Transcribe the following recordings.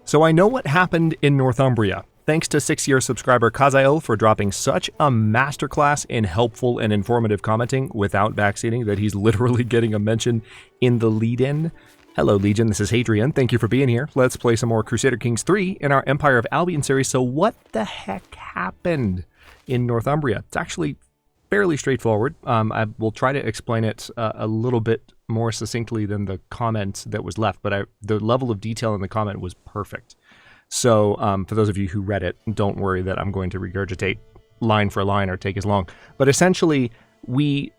So I know what happened in Northumbria. Thanks to 6-year subscriber Kazael for dropping such a masterclass in helpful and informative commenting without backseating that he's literally getting a mention in the lead-in. Hello Legion, this is Hadrian. Thank you for being here. Let's play some more Crusader Kings III in our Empire of Albion series. So what the heck happened in Northumbria? It's actually fairly straightforward. I will try to explain it a little bit more succinctly than the comment that was left, but the level of detail in the comment was perfect. So for those of you who read it, don't worry that I'm going to regurgitate line for line or take as long. But essentially, we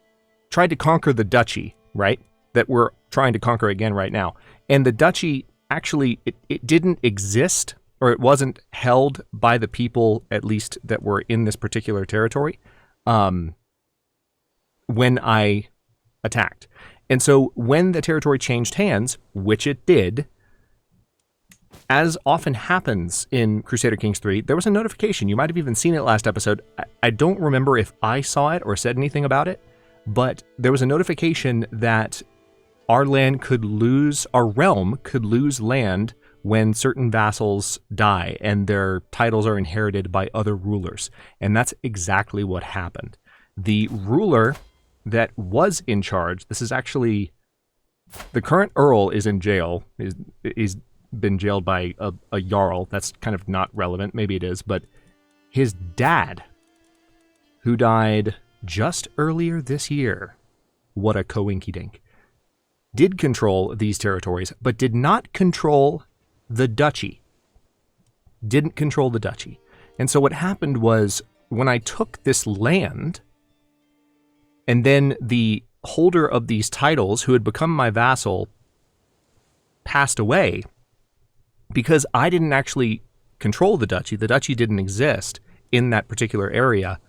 tried to conquer the duchy, right? That we're trying to conquer again right now. And the duchy, actually, it didn't exist, or it wasn't held by the people, at least, that were in this particular territory when I attacked. And so when the territory changed hands, which it did, as often happens in Crusader Kings III, there was a notification. You might have even seen it last episode. I don't remember if I saw it or said anything about it, but there was a notification that our realm could lose land when certain vassals die and their titles are inherited by other rulers. And that's exactly what happened. The ruler that was in charge, this is actually, the current Earl is in jail, is been jailed by a Jarl. That's kind of not relevant, maybe it is, but his dad, who died just earlier this year, what a coinky-dink, did control these territories, but did not control the duchy. Didn't control the duchy. And so what happened was, when I took this land, and then the holder of these titles, who had become my vassal, passed away, because I didn't actually control the duchy didn't exist in that particular area,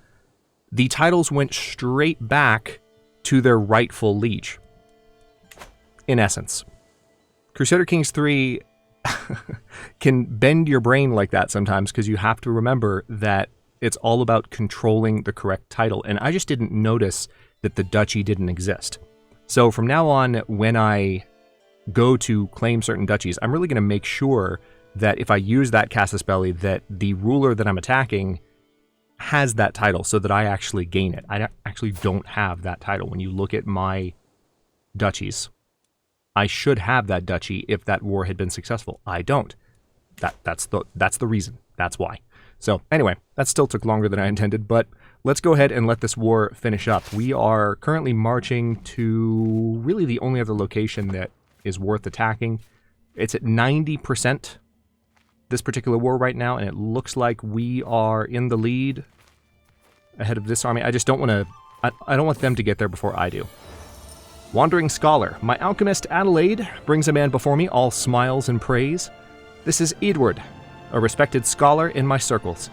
the titles went straight back to their rightful liege. In essence, Crusader Kings III can bend your brain like that sometimes, because you have to remember that it's all about controlling the correct title. And I just didn't notice that the duchy didn't exist. So from now on, when I go to claim certain duchies, I'm really going to make sure that if I use that casus belli, that the ruler that I'm attacking has that title so that I actually gain it. I actually don't have that title. When you look at my duchies, I should have that duchy if that war had been successful. I don't. That's the reason. That's why. So anyway, that still took longer than I intended, but let's go ahead and let this war finish up. We are currently marching to really the only other location that is worth attacking. It's at 90%, this particular war right now, and it looks like we are in the lead ahead of this army. I just don't want to, I don't want them to get there before I do. Wandering Scholar. My alchemist Adelaide brings a man before me, all smiles and praise. This is Edward, a respected scholar in my circles.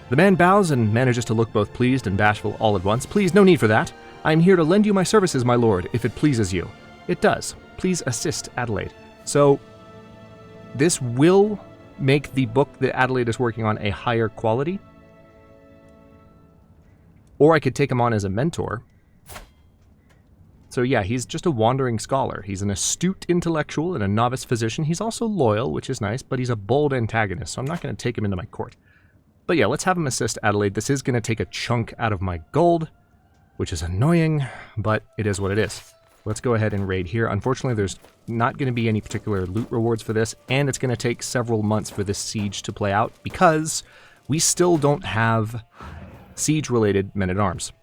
The man bows and manages to look both pleased and bashful all at once. Please, no need for that. I am here to lend you my services, my lord, if it pleases you. It does. Please assist Adelaide. So, this will make the book that Adelaide is working on a higher quality. Or I could take him on as a mentor. So yeah, he's just a wandering scholar. He's an astute intellectual and a novice physician. He's also loyal, which is nice, but he's a bold antagonist, so I'm not going to take him into my court. But yeah, let's have him assist Adelaide. This is going to take a chunk out of my gold, which is annoying, but it is what it is. Let's go ahead and raid here. Unfortunately, there's not going to be any particular loot rewards for this, and it's going to take several months for this siege to play out, because we still don't have siege-related men-at-arms.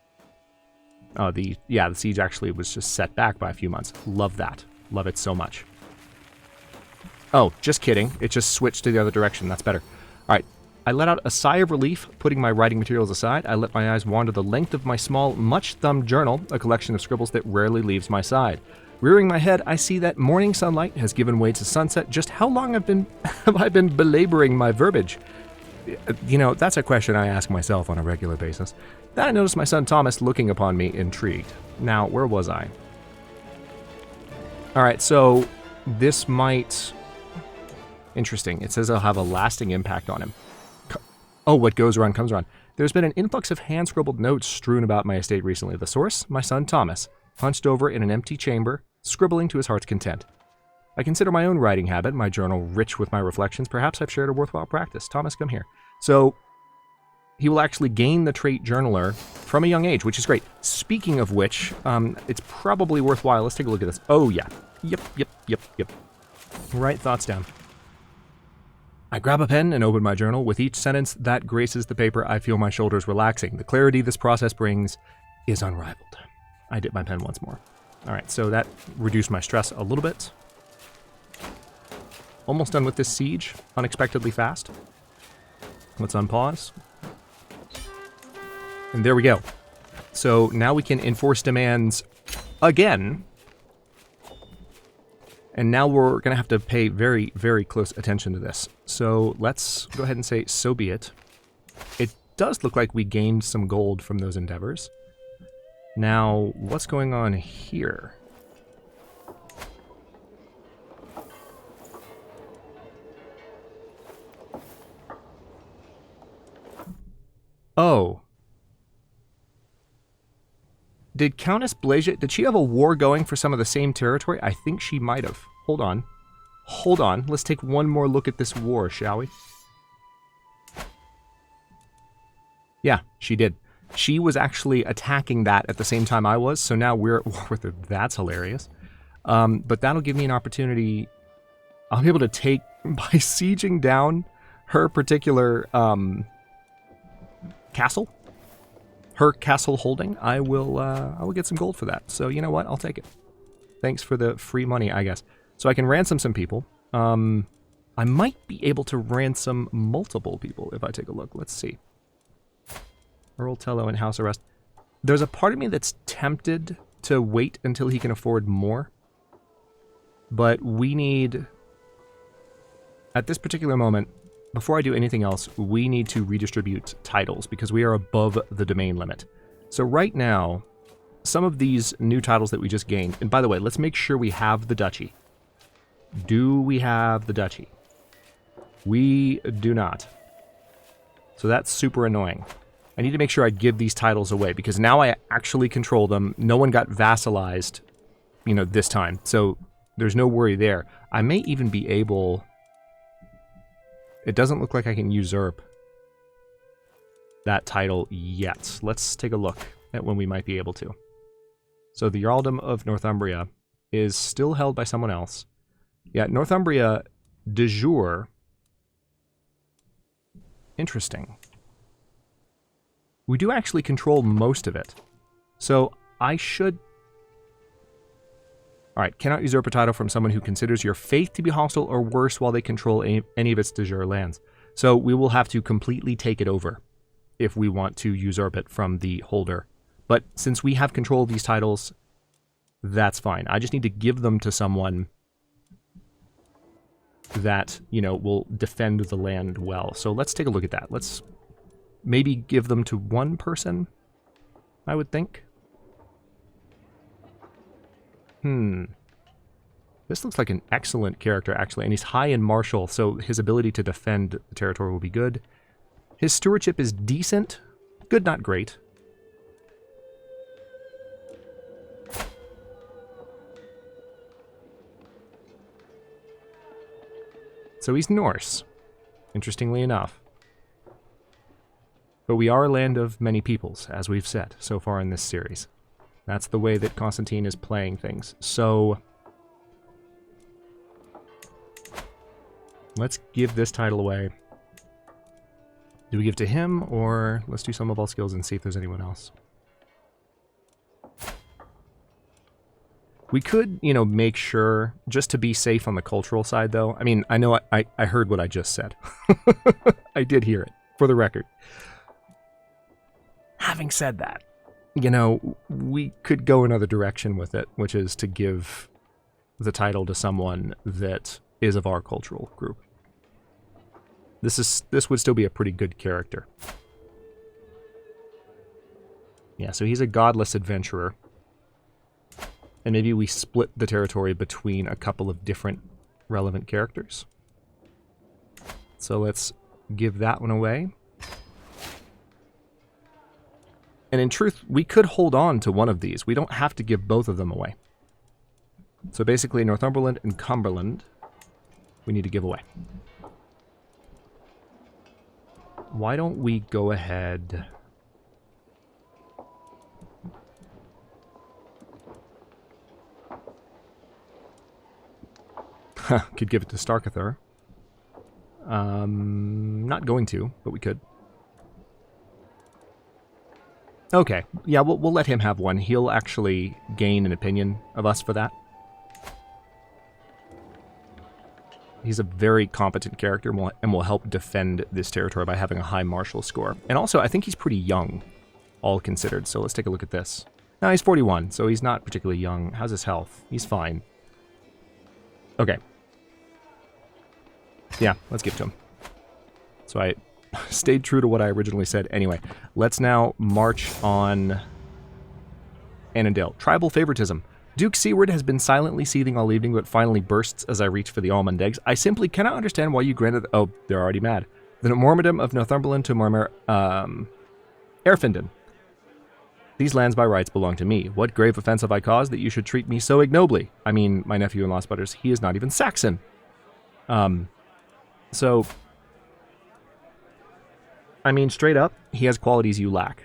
The siege actually was just set back by a few months. Love that. Love it so much. Oh, just kidding. It just switched to the other direction. That's better. All right. I let out a sigh of relief, putting my writing materials aside. I let my eyes wander the length of my small, much-thumbed journal, a collection of scribbles that rarely leaves my side. Rearing my head, I see that morning sunlight has given way to sunset. Just how long have I been belaboring my verbiage? You know, that's a question I ask myself on a regular basis. Then I noticed my son Thomas looking upon me, intrigued. Now, where was I? Alright, so this might... Interesting. It says it'll have a lasting impact on him. Oh, what goes around comes around. There's been an influx of hand-scribbled notes strewn about my estate recently. The source? My son Thomas, hunched over in an empty chamber, scribbling to his heart's content. I consider my own writing habit, my journal rich with my reflections. Perhaps I've shared a worthwhile practice. Thomas, come here. So he will actually gain the trait journaler from a young age, which is great. Speaking of which, it's probably worthwhile. Let's take a look at this. Oh, yeah. Yep. Write thoughts down. I grab a pen and open my journal. With each sentence that graces the paper, I feel my shoulders relaxing. The clarity this process brings is unrivaled. I dip my pen once more. All right, so that reduced my stress a little bit. Almost done with this siege, unexpectedly fast. Let's unpause. And there we go. So now we can enforce demands again. And now we're going to have to pay very, very close attention to this. So let's go ahead and say, so be it. It does look like we gained some gold from those endeavors. Now, what's going on here? Oh. Did Countess Blazia, did she have a war going for some of the same territory? I think she might have. Hold on. Hold on. Let's take one more look at this war, shall we? Yeah, she did. She was actually attacking that at the same time I was, so now we're at war with her. That's hilarious. But that'll give me an opportunity. I'll be able to take, by sieging down her particular castle, her castle holding, I will get some gold for that. So you know what? I'll take it. Thanks for the free money, I guess. So I can ransom some people. I might be able to ransom multiple people if I take a look. Let's see. Earl Tello in house arrest. There's a part of me that's tempted to wait until he can afford more. But we need, at this particular moment, before I do anything else, we need to redistribute titles because we are above the domain limit. So right now, some of these new titles that we just gained, and by the way, let's make sure we have the duchy. Do we have the duchy? We do not. So that's super annoying. I need to make sure I give these titles away because now I actually control them. No one got vassalized, this time. So there's no worry there. I may even be able... It doesn't look like I can usurp that title yet. Let's take a look at when we might be able to. So the Earldom of Northumbria is still held by someone else. Yeah, Northumbria de jure. Interesting. We do actually control most of it. So I should... Alright, cannot usurp a title from someone who considers your faith to be hostile or worse while they control any of its de jure lands. So we will have to completely take it over if we want to usurp it from the holder. But since we have control of these titles, that's fine. I just need to give them to someone that, will defend the land well. So let's take a look at that. Let's maybe give them to one person, I would think. This looks like an excellent character, actually, and he's high in martial, so his ability to defend the territory will be good. His stewardship is decent. Good, not great. So he's Norse, interestingly enough. But we are a land of many peoples, as we've said so far in this series. That's the way that Constantine is playing things. So let's give this title away. Do we give to him, or let's do some of all skills and see if there's anyone else? We could, make sure, just to be safe on the cultural side, though. I mean, I know I heard what I just said. I did hear it, for the record. Having said that, we could go another direction with it, which is to give the title to someone that is of our cultural group. This would still be a pretty good character. Yeah, so he's a godless adventurer. And maybe we split the territory between a couple of different relevant characters. So let's give that one away. And in truth, we could hold on to one of these. We don't have to give both of them away. So basically Northumberland and Cumberland we need to give away. Why don't we go ahead... Could give it to Starkather. Not going to, but we could. Okay, yeah, we'll let him have one. He'll actually gain an opinion of us for that. He's a very competent character and will help defend this territory by having a high martial score. And also, I think he's pretty young, all considered. So let's take a look at this. No, he's 41, so he's not particularly young. How's his health? He's fine. Okay. Yeah, let's give it to him. So I stayed true to what I originally said. Anyway, let's now march on Anandale. Tribal favoritism. Duke Seward has been silently seething all evening, but finally bursts as I reach for the almond eggs. I simply cannot understand why you granted... Oh, they're already mad. The Mormondom of Northumberland to Erfindon. These lands by rights belong to me. What grave offense have I caused that you should treat me so ignobly? I mean, my nephew-in-law sputters, he is not even Saxon. So, I mean, straight up, he has qualities you lack.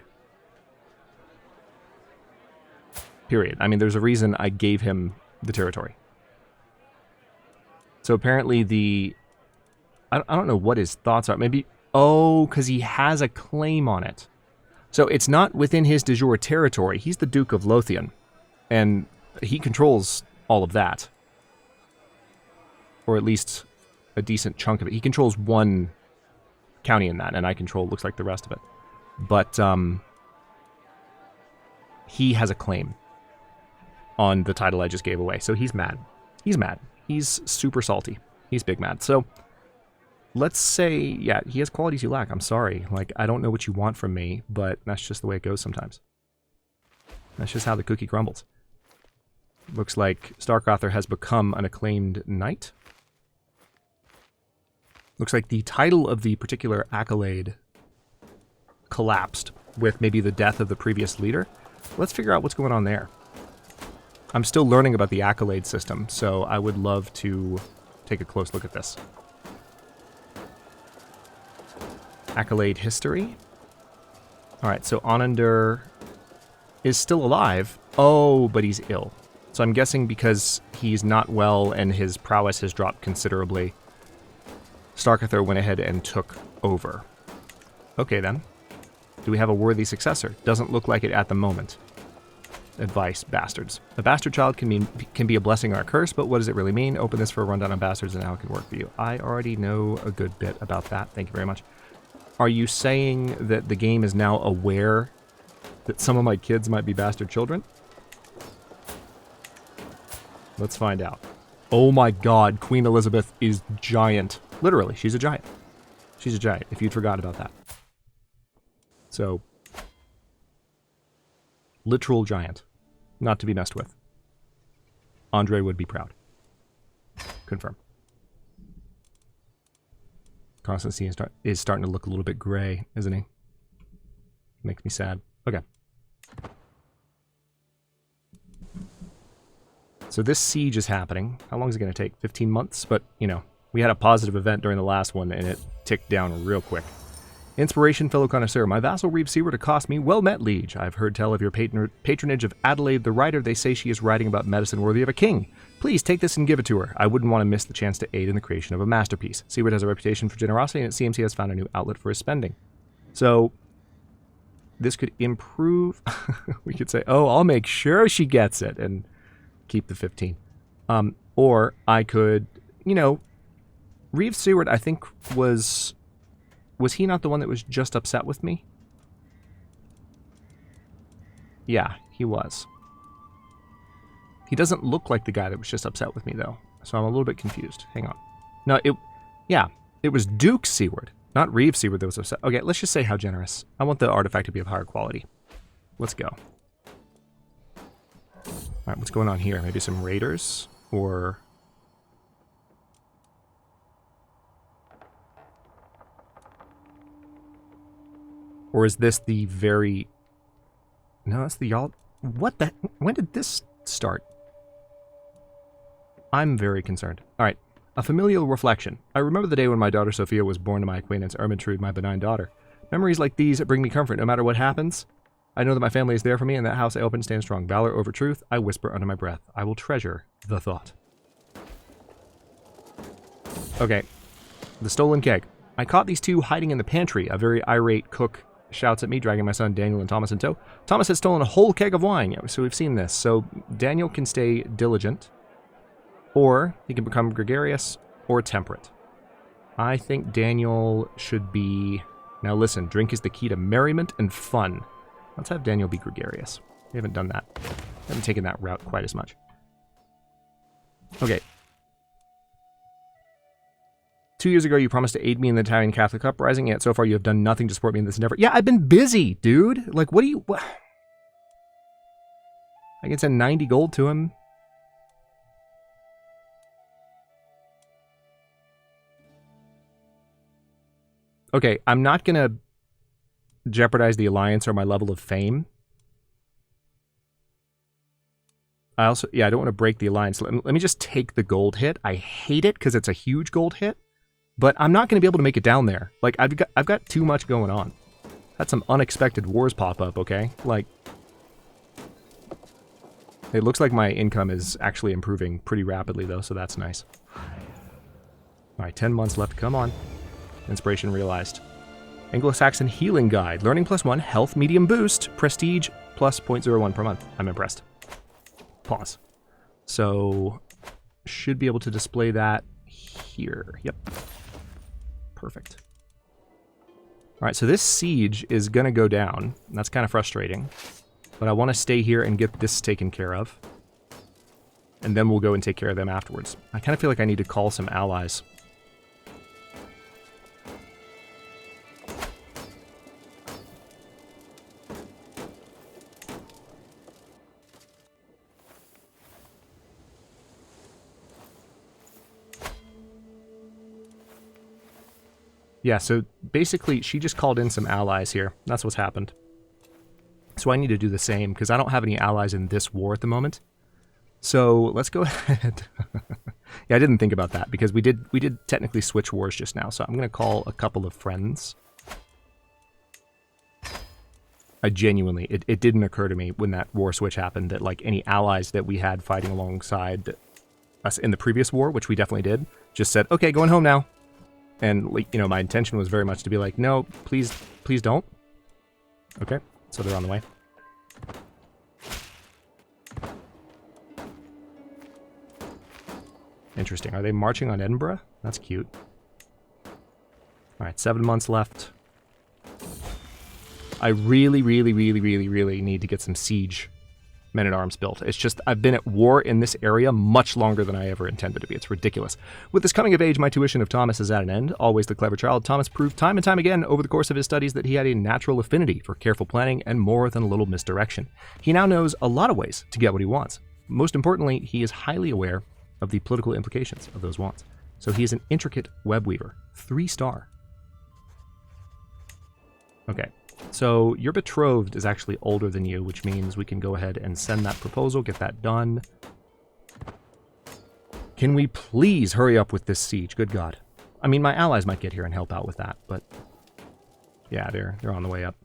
Period. I mean, there's a reason I gave him the territory. So apparently I don't know what his thoughts are. Maybe... Oh, because he has a claim on it. So it's not within his de jure territory. He's the Duke of Lothian. And he controls all of that. Or at least a decent chunk of it. He controls one county in that, and I control, looks like, the rest of it. But he has a claim on the title I just gave away. So he's mad. He's mad. He's super salty. He's big mad. So let's say, yeah, he has qualities you lack. I'm sorry. Like, I don't know what you want from me, but that's just the way it goes sometimes. That's just how the cookie crumbles. Looks like Starkather has become an acclaimed knight. Looks like the title of the particular accolade collapsed with maybe the death of the previous leader. Let's figure out what's going on there. I'm still learning about the accolade system, so I would love to take a close look at this. Accolade history. Alright, so Anandale is still alive. Oh, but he's ill. So I'm guessing because he's not well and his prowess has dropped considerably, Starkather went ahead and took over. Okay then. Do we have a worthy successor? Doesn't look like it at the moment. Advice, bastards. A bastard child can be a blessing or a curse, but what does it really mean? Open this for a rundown on bastards and how it can work for you. I already know a good bit about that. Thank you very much. Are you saying that the game is now aware that some of my kids might be bastard children? Let's find out. Oh my god, Queen Elizabeth is giant. Literally, she's a giant. She's a giant, if you'd forgot about that. So, literal giant. Not to be messed with. Andre would be proud. Confirm. Constantine is starting to look a little bit gray, isn't he? Makes me sad. Okay. So this siege is happening. How long is it going to take? 15 months? But, you know, we had a positive event during the last one, and it ticked down real quick. Inspiration, fellow connoisseur. My vassal Reeve Seward accosts me. Well met, liege. I've heard tell of your patronage of Adelaide the writer. They say she is writing about medicine worthy of a king. Please take this and give it to her. I wouldn't want to miss the chance to aid in the creation of a masterpiece. Seward has a reputation for generosity, and it seems he has found a new outlet for his spending. So, this could improve... we could say, oh, I'll make sure she gets it, and keep the 15. Or I could, you know... Reeve Seward, I think, was he not the one that was just upset with me? Yeah, he was. He doesn't look like the guy that was just upset with me, though. So I'm a little bit confused. Hang on. No, it was Duke Seward, not Reeve Seward that was upset. Okay, let's just say how generous. I want the artifact to be of higher quality. Let's go. All right, what's going on here? Maybe some raiders? Or... Or is this the very... No, that's the y'all... What the... When did this start? I'm very concerned. All right. A familial reflection. I remember the day when my daughter Sophia was born to my acquaintance Ermintrude, my benign daughter. Memories like these bring me comfort no matter what happens. I know that my family is there for me, and that house I open stands strong. Valor over truth, I whisper under my breath. I will treasure the thought. Okay. The stolen keg. I caught these two hiding in the pantry. A very irate cook shouts at me, dragging my son Daniel and Thomas in tow. Thomas has stolen a whole keg of wine. Yeah, so we've seen this. So Daniel can stay diligent, or he can become gregarious or temperate. I think Daniel should be... Now listen, drink is the key to merriment and fun. Let's have Daniel be gregarious. We haven't done that. Haven't taken that route quite as much. Okay. 2 years ago, you promised to aid me in the Italian Catholic uprising, yet so far you have done nothing to support me in this endeavor. Yeah, I've been busy, dude. Like, what do you... What? I can send 90 gold to him. Okay, I'm not going to jeopardize the alliance or my level of fame. I also... Yeah, I don't want to break the alliance. Let me just take the gold hit. I hate it because it's a huge gold hit. But I'm not going to be able to make it down there. Like, I've got too much going on. Had some unexpected wars pop up, okay? Like, it looks like my income is actually improving pretty rapidly, though, so that's nice. Alright, 10 months left. Come on. Inspiration realized. Anglo-Saxon Healing Guide. Learning +1, health medium boost, prestige plus 0.01 per month. I'm impressed. Pause. So, should be able to display that here. Yep. Perfect. Alright, so this siege is going to go down. That's kind of frustrating. But I want to stay here and get this taken care of. And then we'll go and take care of them afterwards. I kind of feel like I need to call some allies. Yeah, so basically she just called in some allies here. That's what's happened. So I need to do the same because I don't have any allies in this war at the moment. So let's go ahead. Yeah, I didn't think about that because we did technically switch wars just now. So I'm going to call a couple of friends. I genuinely, it didn't occur to me when that war switch happened that like any allies that we had fighting alongside us in the previous war, which we definitely did, just said, okay, going home now. And, like, you know, my intention was very much to be like, no, please don't. Okay, so they're on the way. Interesting. Are they marching on Edinburgh? That's cute. Alright, 7 months left. I really need to get some siege men-at-arms built. It's just, I've been at war in this area much longer than I ever intended to be. It's ridiculous. With this coming of age, my tuition of Thomas is at an end. Always the clever child, Thomas proved time and time again over the course of his studies that he had a natural affinity for careful planning and more than a little misdirection. He now knows a lot of ways to get what he wants. Most importantly, he is highly aware of the political implications of those wants. So he is an intricate web weaver. 3-star. Okay. So your betrothed is actually older than you, which means we can go ahead and send that proposal, get that done. Can we please hurry up with this siege? Good God. I mean, my allies might get here and help out with that, but yeah, they're on the way up.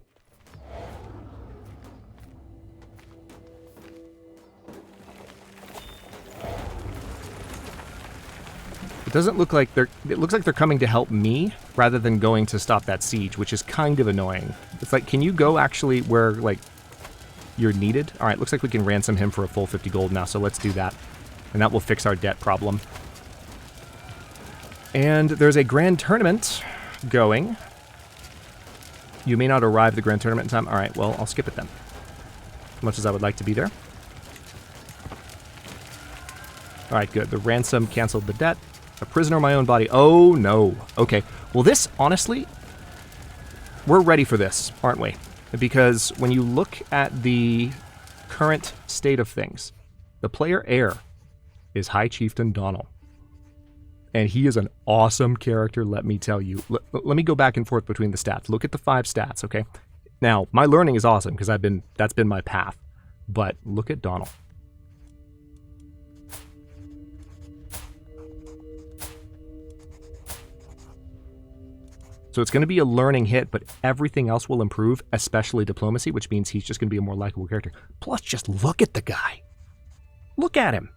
It doesn't look like it looks like they're coming to help me rather than going to stop that siege, which is kind of annoying. It's like, can you go actually where, like, you're needed? All right, looks like we can ransom him for a full 50 gold now, so let's do that. And that will fix our debt problem. And there's a grand tournament going. You may not arrive at the grand tournament in time. All right, well, I'll skip it then. As much as I would like to be there. All right, good. The ransom canceled the debt. A prisoner of my own body. Oh, no. Okay. Well, this, honestly, we're ready for this, aren't we? Because when you look at the current state of things, the player heir is High Chieftain Donald. And he is an awesome character, let me tell you. Let me go back and forth between the stats. Look at the 5 stats, okay? Now, my learning is awesome because that's been my path. But look at Donald. So it's going to be a learning hit, but everything else will improve, especially diplomacy, which means he's just going to be a more likable character. Plus, just look at the guy. Look at him.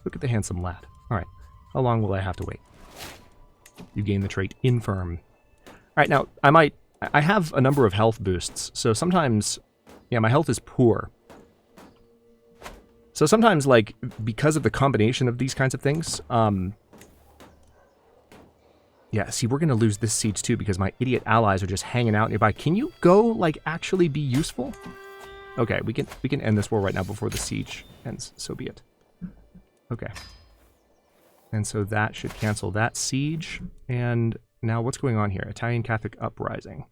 Look at the handsome lad. All right. How long will I have to wait? You gain the trait Infirm. All right, now, I have a number of health boosts, so sometimes, yeah, my health is poor. So sometimes, like, because of the combination of these kinds of things, yeah, see, we're going to lose this siege too because my idiot allies are just hanging out nearby. Can you go, like, actually be useful? Okay, we can end this war right now before the siege ends. So be it. Okay. And so that should cancel that siege. And now what's going on here? Italian Catholic Uprising.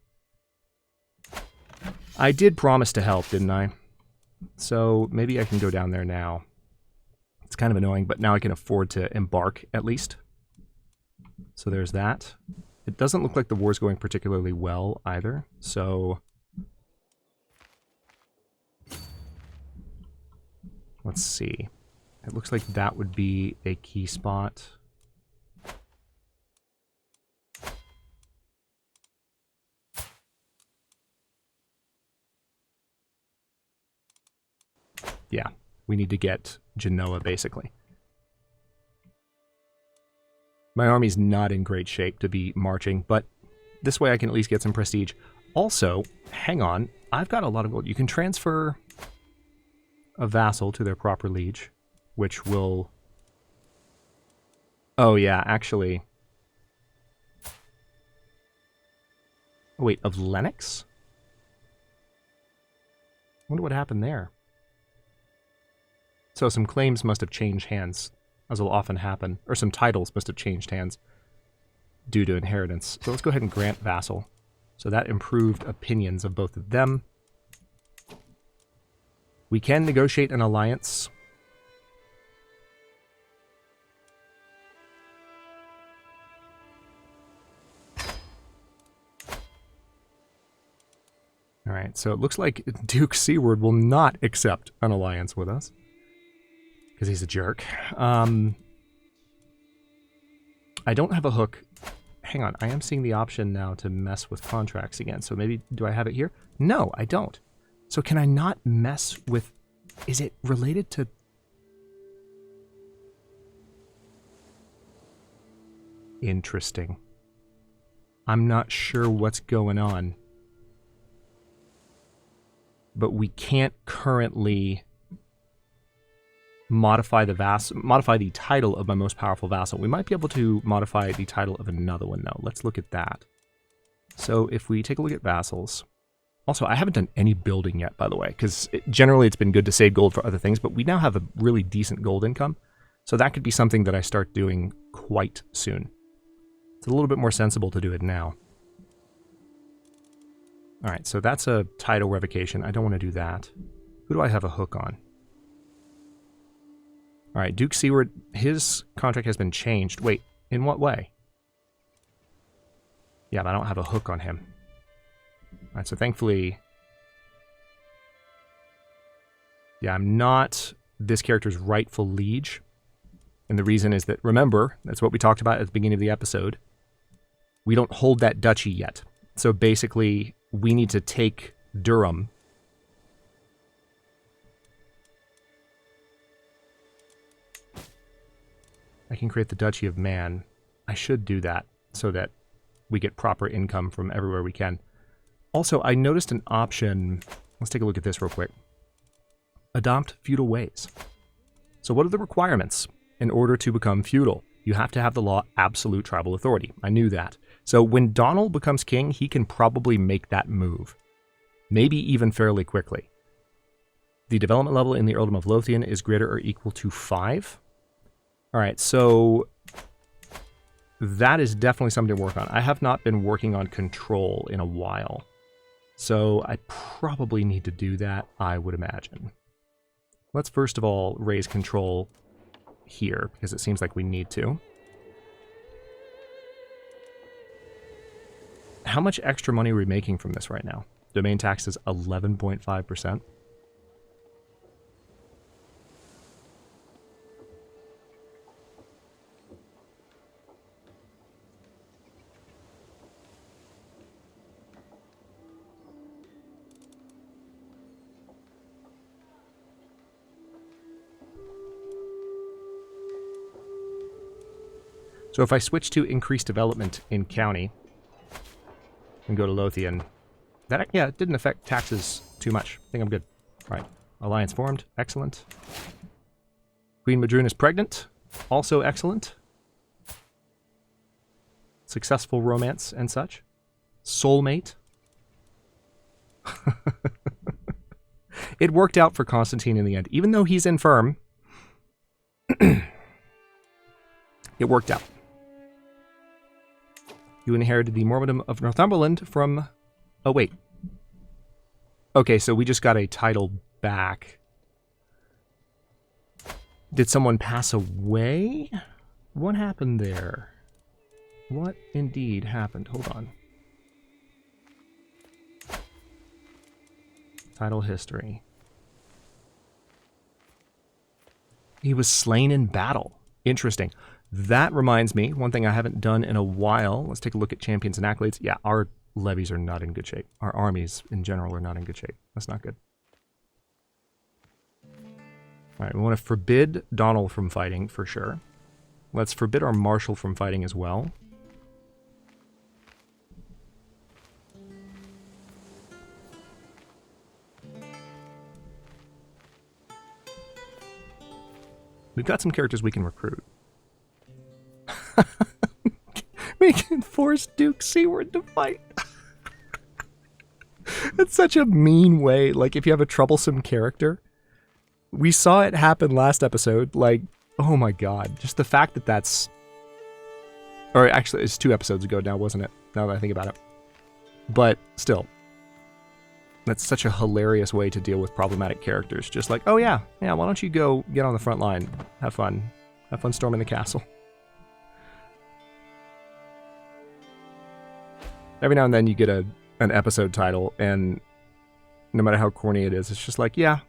I did promise to help, didn't I? So maybe I can go down there now. It's kind of annoying, but now I can afford to embark at least. So there's that. It doesn't look like the war's going particularly well either, so let's see. It looks like that would be a key spot. Yeah, we need to get Genoa, basically. My army's not in great shape to be marching, but this way I can at least get some prestige. Also, hang on, I've got a lot of gold. You can transfer a vassal to their proper liege, which will... Oh yeah, actually... Oh wait, of Lennox? I wonder what happened there. So some claims must have changed hands, as will often happen, or some titles must have changed hands due to inheritance. So let's go ahead and grant vassal. So that improved opinions of both of them. We can negotiate an alliance. Alright, so it looks like Duke Seaward will not accept an alliance with us. Because he's a jerk. I don't have a hook. Hang on, I am seeing the option now to mess with contracts again. So maybe, do I have it here? No, I don't. So can I not mess with... Is it related to... Interesting. I'm not sure what's going on. But we can't currently modify the title of my most powerful vassal. We might be able to modify the title of another one, though. Let's look at that. So if we take a look at vassals... Also, I haven't done any building yet, by the way, because generally it's been good to save gold for other things, but we now have a really decent gold income. So that could be something that I start doing quite soon. It's a little bit more sensible to do it now. Alright, so that's a title revocation. I don't want to do that. Who do I have a hook on? Alright, Duke Seaward, his contract has been changed. Wait, in what way? Yeah, but I don't have a hook on him. Alright, so thankfully... Yeah, I'm not this character's rightful liege. And the reason is that, remember, that's what we talked about at the beginning of the episode. We don't hold that duchy yet. So basically, we need to take Durham. I can create the Duchy of Man. I should do that so that we get proper income from everywhere we can. Also, I noticed an option. Let's take a look at this real quick. Adopt feudal ways. So what are the requirements in order to become feudal? You have to have the law absolute tribal authority. I knew that. So when Donald becomes king, he can probably make that move. Maybe even fairly quickly. The development level in the Earldom of Lothian is greater or equal to 5. Alright, so that is definitely something to work on. I have not been working on control in a while. So I probably need to do that, I would imagine. Let's first of all raise control here, because it seems like we need to. How much extra money are we making from this right now? Domain tax is 11.5%. So if I switch to increased development in county and go to Lothian, that, yeah, it didn't affect taxes too much. I think I'm good. All right. Alliance formed. Excellent. Queen Madrune is pregnant. Also excellent. Successful romance and such. Soulmate. It worked out for Constantine in the end. Even though he's infirm, it worked out. You inherited the Mormondom of Northumberland from... Oh, wait. Okay, so we just got a title back. Did someone pass away? What happened there? What indeed happened? Hold on. Title history. He was slain in battle. Interesting. That reminds me, one thing I haven't done in a while. Let's take a look at champions and accolades. Yeah, our levies are not in good shape. Our armies in general are not in good shape. That's not good. All right, we want to forbid Donald from fighting for sure. Let's forbid our marshal from fighting as well. We've got some characters we can recruit. We can force Duke Seward to fight. It's such a mean way. Like, if you have a troublesome character. We saw it happen last episode. Like, oh my god. Just the fact that that's... Or actually, it's 2 episodes ago now, wasn't it? Now that I think about it. But still. That's such a hilarious way to deal with problematic characters. Just like, oh yeah, why don't you go get on the front line? Have fun. Have fun storming the castle. Every now and then you get an episode title, and no matter how corny it is, it's just like, yeah,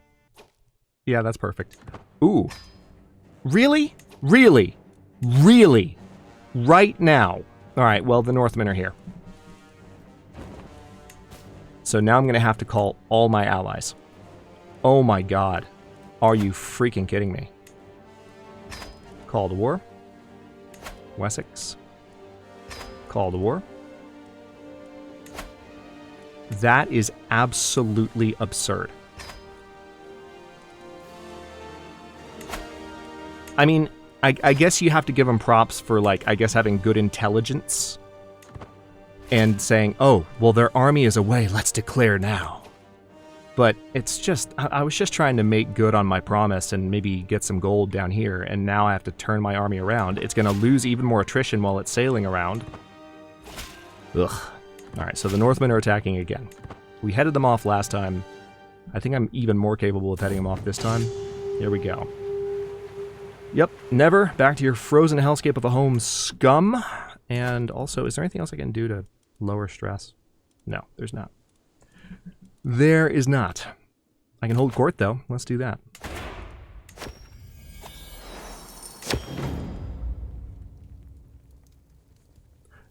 that's perfect. Ooh. Really? Really? Really? Right now? Alright, well, the Northmen are here. So now I'm going to have to call all my allies. Oh my god. Are you freaking kidding me? Call to war. Wessex. Call to war. That is absolutely absurd. I mean, I guess you have to give them props for, like, I guess having good intelligence. And saying, oh, well, their army is away, let's declare now. But it's just, I was just trying to make good on my promise and maybe get some gold down here, and now I have to turn my army around. It's going to lose even more attrition while it's sailing around. Ugh. Alright, so the Northmen are attacking again. We headed them off last time. I think I'm even more capable of heading them off this time. Here we go. Yep, never. Back to your frozen hellscape of a home, scum. And also, is there anything else I can do to lower stress? No, there's not. There is not. I can hold court, though. Let's do that.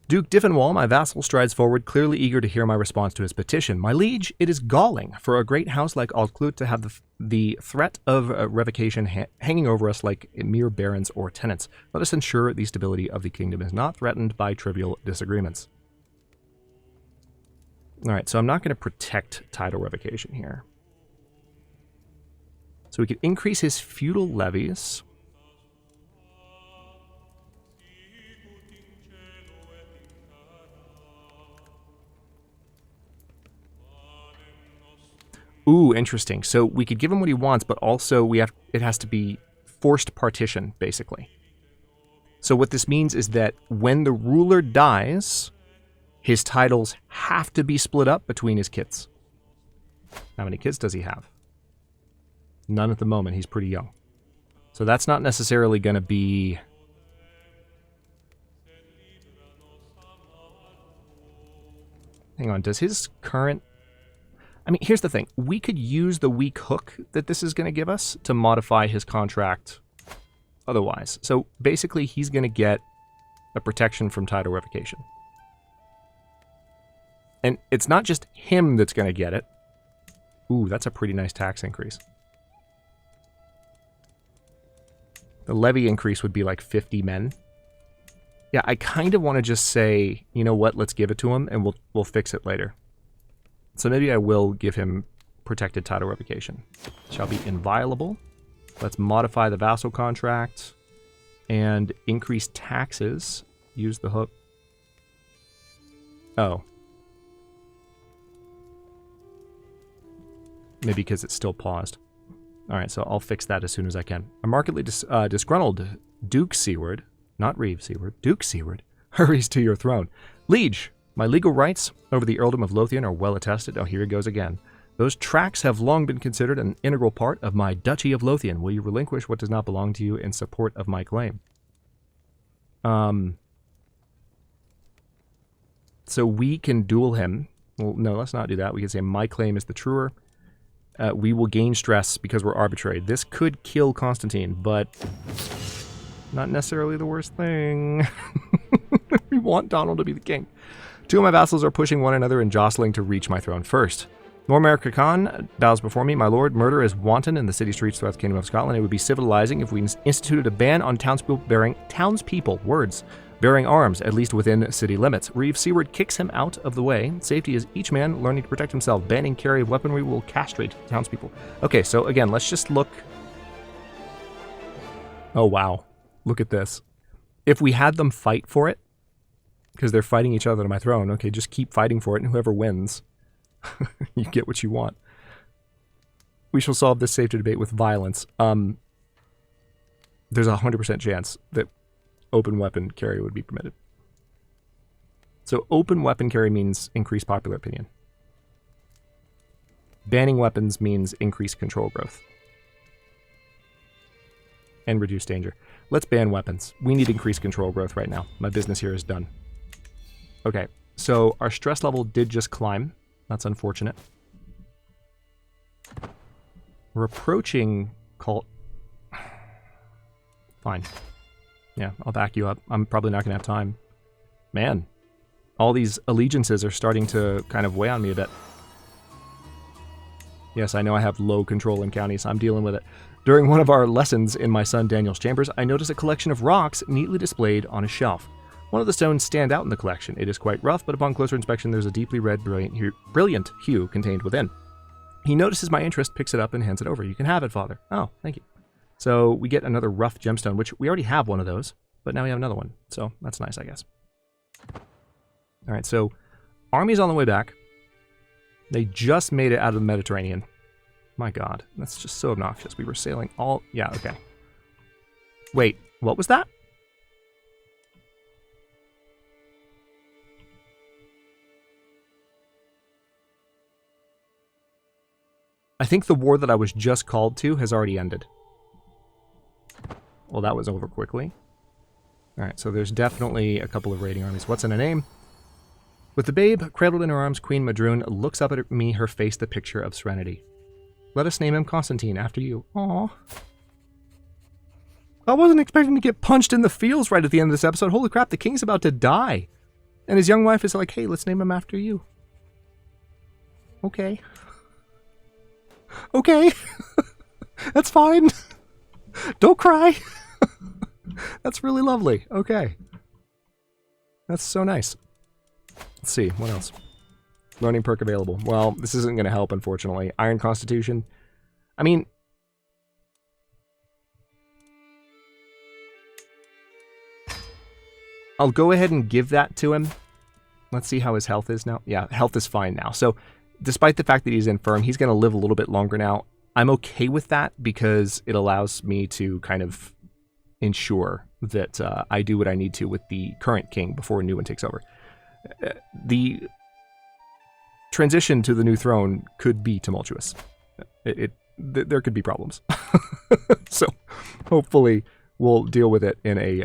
Duke Diffenwall, my vassal, strides forward, clearly eager to hear my response to his petition. My liege, it is galling for a great house like Altclut to have the threat of revocation hanging over us like mere barons or tenants. Let us ensure the stability of the kingdom is not threatened by trivial disagreements. Alright, so I'm not going to protect title revocation here. So we could increase his feudal levies. Ooh, interesting. So we could give him what he wants, but also it has to be forced partition, basically. So what this means is that when the ruler dies, his titles have to be split up between his kids. How many kids does he have? None at the moment. He's pretty young. So that's not necessarily going to be... Hang on, does his current... I mean, here's the thing. We could use the weak hook that this is going to give us to modify his contract otherwise. So basically, he's going to get a protection from title revocation. And it's not just him that's going to get it. Ooh, that's a pretty nice tax increase. The levy increase would be like 50 men. Yeah, I kind of want to just say, you know what, let's give it to him, and we'll fix it later. So maybe I will give him protected title revocation. Shall be inviolable. Let's modify the vassal contract and increase taxes. Use the hook. Oh. Maybe because it's still paused. Alright, so I'll fix that as soon as I can. A markedly disgruntled Duke Seward, not Reeve Seward, Duke Seward, hurries to your throne. Liege, my legal rights over the earldom of Lothian are well attested. Oh, here he goes again. Those tracts have long been considered an integral part of my Duchy of Lothian. Will you relinquish what does not belong to you in support of my claim? So we can duel him. Well, no, let's not do that. We can say my claim is the truer. We will gain stress because we're arbitrary. This could kill Constantine, but not necessarily the worst thing. We want Donald to be the king. Two of my vassals are pushing one another and jostling to reach my throne first. Mormaer Khan bows before me. My lord, murder is wanton in the city streets throughout the Kingdom of Scotland. It would be civilizing if we instituted a ban on townspeople bearing arms, at least within city limits. Reeve Seward kicks him out of the way. Safety is each man learning to protect himself. Banning carry of weaponry will castrate townspeople. Okay, so again, let's just look. Oh, wow. Look at this. If we had them fight for it, because they're fighting each other to my throne, okay, just keep fighting for it, and whoever wins, you get what you want. We shall solve this safety debate with violence. There's a 100% chance that open weapon carry would be permitted. So open weapon carry means increased popular opinion. Banning weapons means increased control growth. And reduced danger. Let's ban weapons. We need increased control growth right now. My business here is done. Okay, so our stress level did just climb. That's unfortunate. We're approaching cult. Fine. Yeah, I'll back you up. I'm probably not going to have time. Man, all these allegiances are starting to kind of weigh on me a bit. Yes, I know I have low control in counties. I'm dealing with it. During one of our lessons in my son Daniel's chambers, I noticed a collection of rocks neatly displayed on a shelf. One of the stones stand out in the collection. It is quite rough, but upon closer inspection, there's a deeply red, brilliant hue contained within. He notices my interest, picks it up, and hands it over. You can have it, father. Oh, thank you. So we get another rough gemstone, which we already have one of those, but now we have another one. So that's nice, I guess. All right, so army's on the way back. They just made it out of the Mediterranean. My God, that's just so obnoxious. We were sailing all... Yeah, okay. Wait, what was that? I think the war that I was just called to has already ended. Well, that was over quickly. Alright, so there's definitely a couple of raiding armies. What's in a name? With the babe cradled in her arms, Queen Madrune looks up at me, her face the picture of serenity. Let us name him Constantine, after you. Aww. I wasn't expecting to get punched in the feels right at the end of this episode. Holy crap, the king's about to die. And his young wife is like, hey, let's name him after you. Okay. Okay. That's fine. Don't cry. That's really lovely. Okay. That's so nice. Let's see, what else? Learning perk available. Well, this isn't going to help, unfortunately. Iron Constitution. I mean... I'll go ahead and give that to him. Let's see how his health is now. Yeah, health is fine now. So, despite the fact that he's infirm, he's going to live a little bit longer now. I'm okay with that because it allows me to kind of ensure that I do what I need to with the current king before a new one takes over. The transition to the new throne could be tumultuous. There could be problems. So hopefully we'll deal with it in a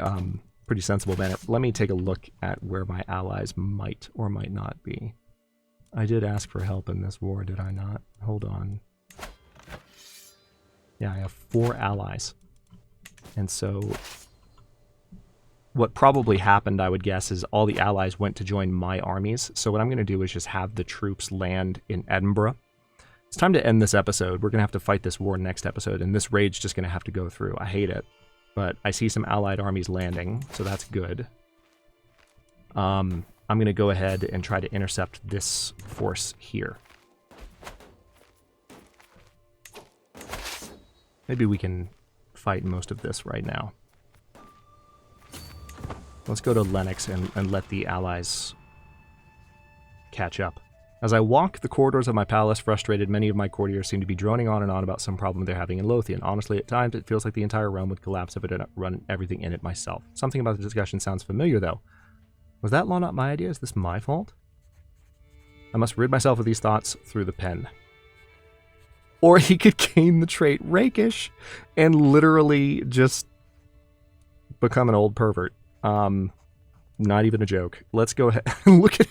pretty sensible manner. Let me take a look at where my allies might or might not be. I did ask for help in this war, did I not? Hold on. Yeah, I have 4 allies. And so what probably happened, I would guess, is all the allies went to join my armies. So what I'm going to do is just have the troops land in Edinburgh. It's time to end this episode. We're going to have to fight this war next episode, and this raid's just going to have to go through. I hate it, but I see some allied armies landing, so that's good. I'm going to go ahead and try to intercept this force here. Maybe we can fight most of this right now. Let's go to Lennox and let the allies catch up. As I walk the corridors of my palace, frustrated, many of my courtiers seem to be droning on and on about some problem they're having in Lothian. Honestly, at times, it feels like the entire realm would collapse if I didn't run everything in it myself. Something about the discussion sounds familiar, though. Was that law not my idea? Is this my fault? I must rid myself of these thoughts through the pen. Or he could gain the trait Rakish and literally just become an old pervert. Not even a joke. Let's go ahead and look at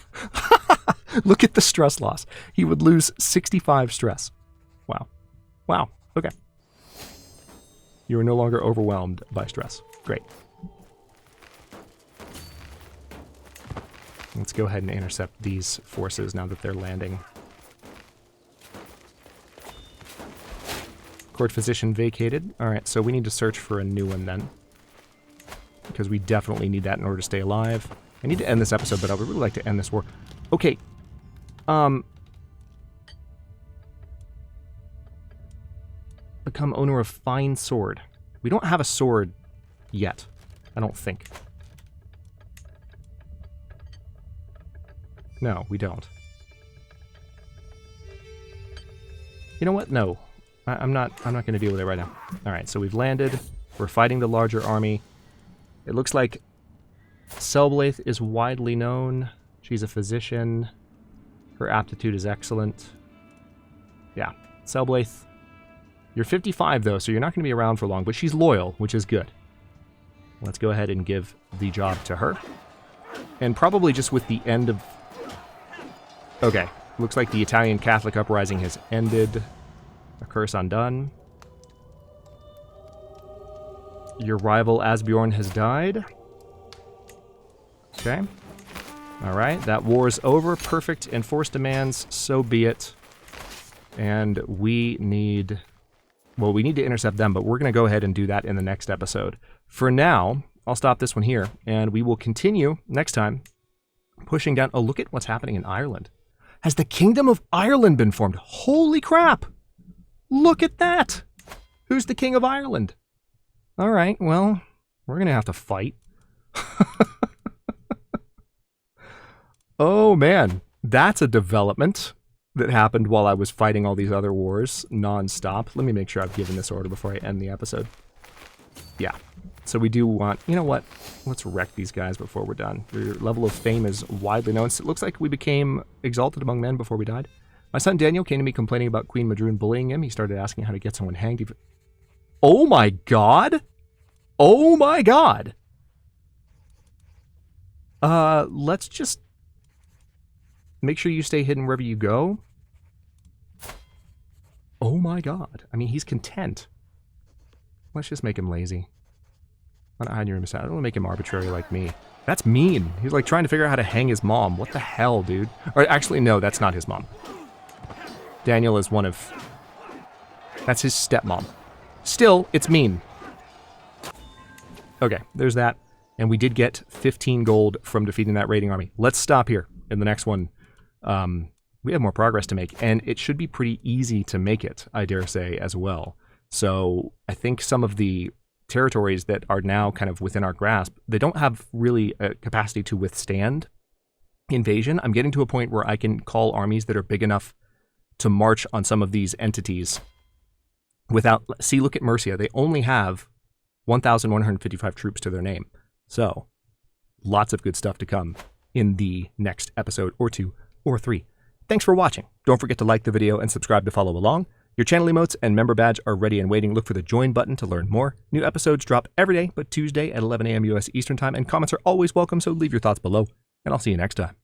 look at the stress loss. He would lose 65 stress. Wow. Wow. Okay. You are no longer overwhelmed by stress. Great. Let's go ahead and intercept these forces now that they're landing. Court physician vacated. Alright, so we need to search for a new one then. Because we definitely need that in order to stay alive. I need to end this episode, but I would really like to end this war. Okay. Become owner of fine sword. We don't have a sword yet. I don't think. No, we don't. You know what? No. I'm not going to deal with it right now. Alright, so we've landed. We're fighting the larger army. It looks like Selblaith is widely known. She's a physician. Her aptitude is excellent. Yeah, Selblaith. You're 55, though, so you're not going to be around for long, but she's loyal, which is good. Let's go ahead and give the job to her. And probably just with the end of... Okay, looks like the Italian Catholic uprising has ended. A curse undone. Your rival Asbjorn has died. Okay. Alright, that war is over. Perfect. Enforced demands, so be it. And we need... Well, we need to intercept them, but we're going to go ahead and do that in the next episode. For now, I'll stop this one here, and we will continue next time pushing down... Oh, look at what's happening in Ireland. Has the Kingdom of Ireland been formed? Holy crap! Look at that! Who's the King of Ireland? Alright, well, we're going to have to fight. Oh, man. That's a development that happened while I was fighting all these other wars non-stop. Let me make sure I've given this order before I end the episode. Yeah. So we do want... You know what? Let's wreck these guys before we're done. Your level of fame is widely known. So it looks like we became exalted among men before we died. My son Daniel came to me complaining about Queen Madrune bullying him. He started asking how to get someone hanged. Oh my god! Oh my god! Let's just... Make sure you stay hidden wherever you go. Oh my god. I mean, he's content. Let's just make him lazy. Why not hide in your room? I don't want to make him arbitrary like me. That's mean. He's like trying to figure out how to hang his mom. What the hell, dude? Or actually, no, that's not his mom. Daniel is one of... That's his stepmom. Still, it's mean. Okay, there's that. And we did get 15 gold from defeating that raiding army. Let's stop here. In the next one, we have more progress to make. And it should be pretty easy to make it, I dare say, as well. So I think some of the territories that are now kind of within our grasp, they don't have really a capacity to withstand invasion. I'm getting to a point where I can call armies that are big enough to march on some of these entities without... See, look at Mercia. They only have 1,155 troops to their name. So, lots of good stuff to come in the next episode or 2 or 3. Thanks for watching. Don't forget to like the video and subscribe to follow along. Your channel emotes and member badge are ready and waiting. Look for the join button to learn more. New episodes drop every day but Tuesday at 11 a.m. US Eastern Time, and comments are always welcome, so leave your thoughts below, and I'll see you next time.